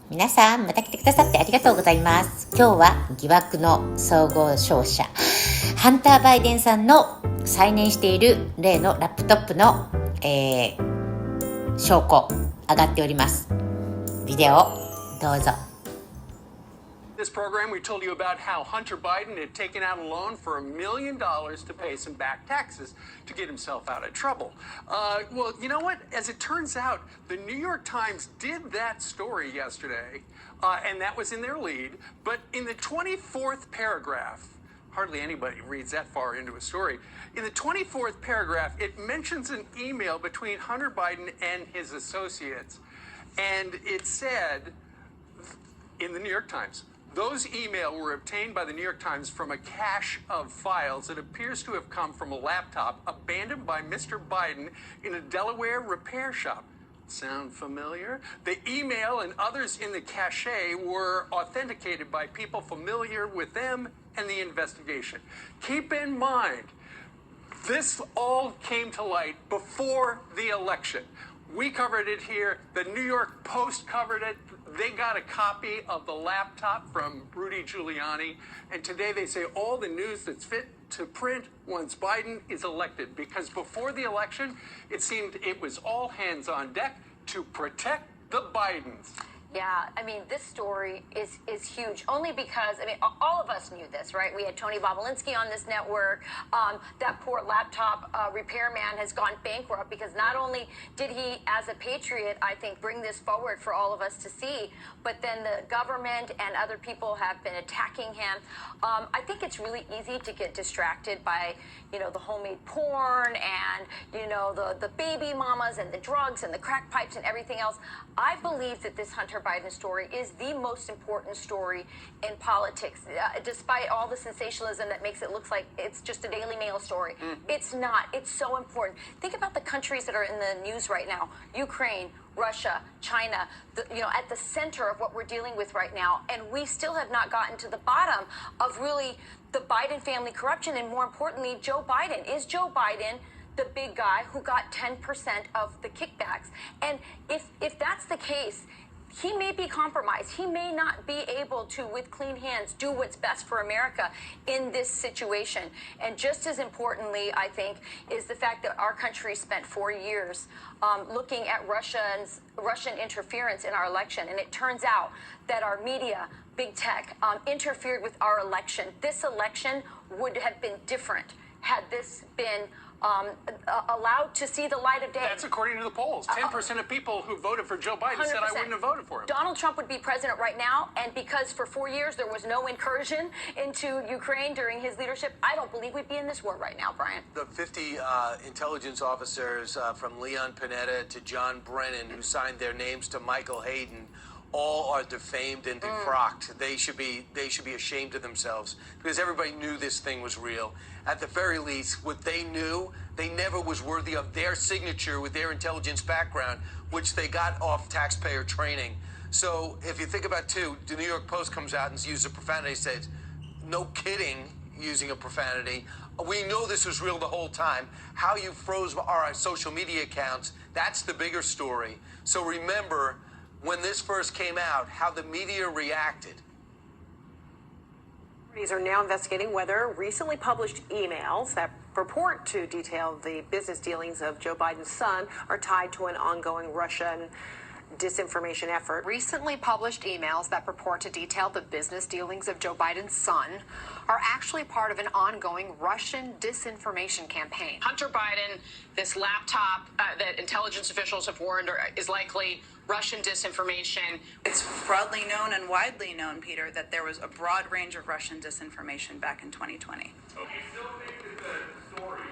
皆さんまた来てくださってありがとうございます。今日は疑惑の総合勝者ハンターバイデンさんの再燃している例のラップトップの、証拠上がっております。ビデオどうぞ。This program, we told you about how Hunter Biden had taken out a loan for $1 million to pay some back taxes to get himself out of trouble. Well, you know what? As it turns out, the New York Times did that story yesterday, and that was in their lead. But in the 24th paragraph, hardly anybody reads that far into a story. In the 24th paragraph, it mentions an email between Hunter Biden and his associates. And it said in the New York Times, those emails were obtained by the New York Times from a cache of files that appears to have come from a laptop abandoned by Mr. Biden in a Delaware repair shop. Sound familiar? The email and others in the cache were authenticated by people familiar with them and the investigation. Keep in mind, this all came to light before the election. We covered it here. The New York Post covered it. They got a copy of the laptop from Rudy Giuliani. And today they say all the news that's fit to print once Biden is elected. Because before the election, it seemed it was all hands on deck to protect the Bidens. Yeah, I mean, this story is huge, only because, I mean, all of us knew this, right? We had Tony Bobolinsky on this network. That poor laptop repairman has gone bankrupt because not only did he, as a patriot, I think, bring this forward for all of us to see, but then the government and other people have been attacking him. I think it's really easy to get distracted by, you know, the homemade porn and, you know, the baby mamas and the drugs and the crack pipes and everything else. I believe that this Hunter Biden story is the most important story in politics, despite all the sensationalism that makes it look like it's just a Daily Mail story. It's not. It's so important. Think about the countries that are in the news right now: Ukraine, Russia, China, you know, at the center of what we're dealing with right now. And we still have not gotten to the bottom of really the Biden family corruption. And more importantly, Joe Biden. Is Joe Biden the big guy who got 10% of the kickbacks? And if that's the case, he may be compromised. He may not be able to, with clean hands, do what's best for America in this situation. And just as importantly, I think, is the fact that our country spent 4 years looking at Russian interference in our election. And it turns out that our media, big tech, interfered with our election. This election would have been different had this been allowed to see the light of day. That's according to the polls. 10% of people who voted for Joe Biden 100%. Said I wouldn't have voted for him. Donald Trump would be president right now, and because for 4 years there was no incursion into Ukraine during his leadership, I don't believe we'd be in this war right now, Brian. The 50 intelligence officers from Leon Panetta to John Brennan who signed their names to Michael Hayden all are defamed and defrocked. They should be ashamed of themselves because everybody knew this thing was real. At the very least, what they knew, they never was worthy of their signature with their intelligence background, which they got off taxpayer training. So if you think about too, the New York Post comes out and uses a profanity, says, no kidding, using a profanity. We know this was real the whole time. How you froze our social media accounts, that's the bigger story. So remember, when this first came out, how the media reacted. Authorities are now investigating whether recently published emails that purport to detail the business dealings of Joe Biden's son are tied to an ongoing Russian disinformation effort. Recently published emails that purport to detail the business dealings of Joe Biden's son are actually part of an ongoing Russian disinformation campaign. Hunter Biden, this laptop that intelligence officials have warned is likely Russian disinformation. It's broadly known and widely known, Peter, that there was a broad range of Russian disinformation back in 2020. So you still think that the stories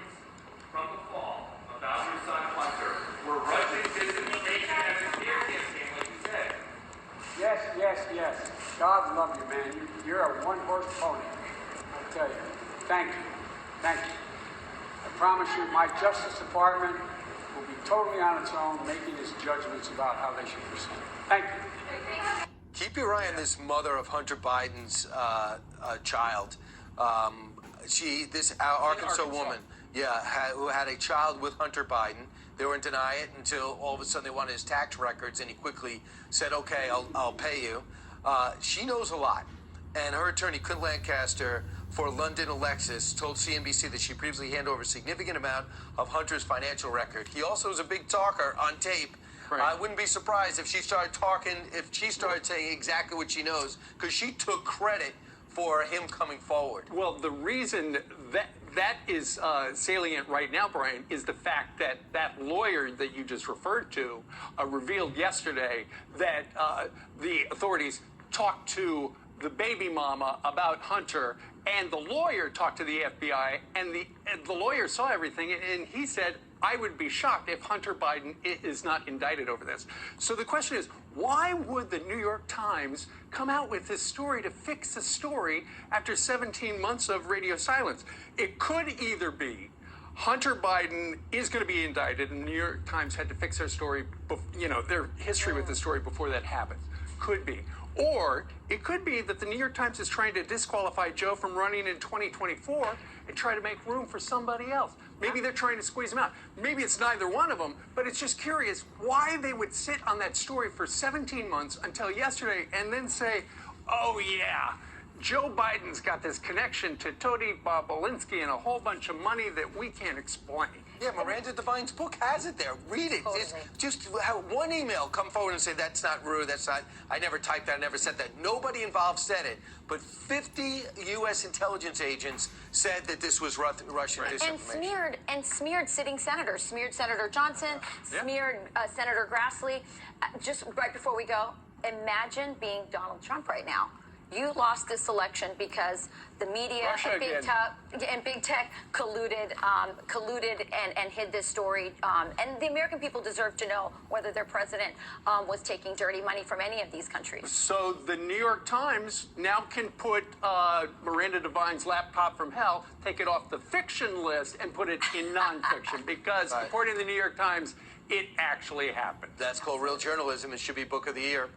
from the fall about your son Hunter were Russian disinformation and a smear campaign, like you said? Yes. God love you, man. You're a one-horse pony. I'll tell you. Thank you. I promise you, my Justice Department will be totally on its own, making its judgments about how they should proceed. Thank you. Keep your eye on this mother of Hunter Biden's child. This Arkansas woman, who had a child with Hunter Biden. They wouldn't deny it until all of a sudden they wanted his tax records, and he quickly said, okay, I'll pay you. She knows a lot. And her attorney, Quinn Lancaster, for London Alexis, told CNBC that she previously handed over a significant amount of Hunter's financial record. He also is a big talker on tape. Right. I wouldn't be surprised if she started talking, if she started saying exactly what she knows, because she took credit for him coming forward. Well, the reason that is salient right now, Brian, is the fact that that lawyer that you just referred to revealed yesterday that the authorities talked to the baby mama about Hunter, and the lawyer talked to the FBI, and the lawyer saw everything, and he said, I would be shocked if Hunter Biden is not indicted over this. So the question is, why would the New York Times come out with this story to fix the story after 17 months of radio silence? It could either be Hunter Biden is going to be indicted, and the New York Times had to fix their story, their history with the story before that happens. Could be. Or it could be that the New York Times is trying to disqualify Joe from running in 2024 and try to make room for somebody else. Maybe they're trying to squeeze him out. Maybe it's neither one of them, but it's just curious why they would sit on that story for 17 months until yesterday and then say, oh yeah, Joe Biden's got this connection to Tony Bobolinsky and a whole bunch of money that we can't explain. Yeah, Miranda Devine's book has it there. Read it. Totally. Just have one email come forward and say, that's not Rue, that's not, I never typed that, I never said that. Nobody involved said it. But 50 U.S. intelligence agents said that this was Russian disinformation. And smeared sitting senators. Smeared Senator Johnson, smeared Senator Grassley. Just right before we go, imagine being Donald Trump right now. You lost this election because the media and big tech colluded and hid this story. And the American people deserve to know whether their president was taking dirty money from any of these countries. So the New York Times now can put Miranda Devine's Laptop from Hell, take it off the fiction list, and put it in nonfiction because, according to the New York Times, it actually happened. That's called real journalism. It should be Book of the Year.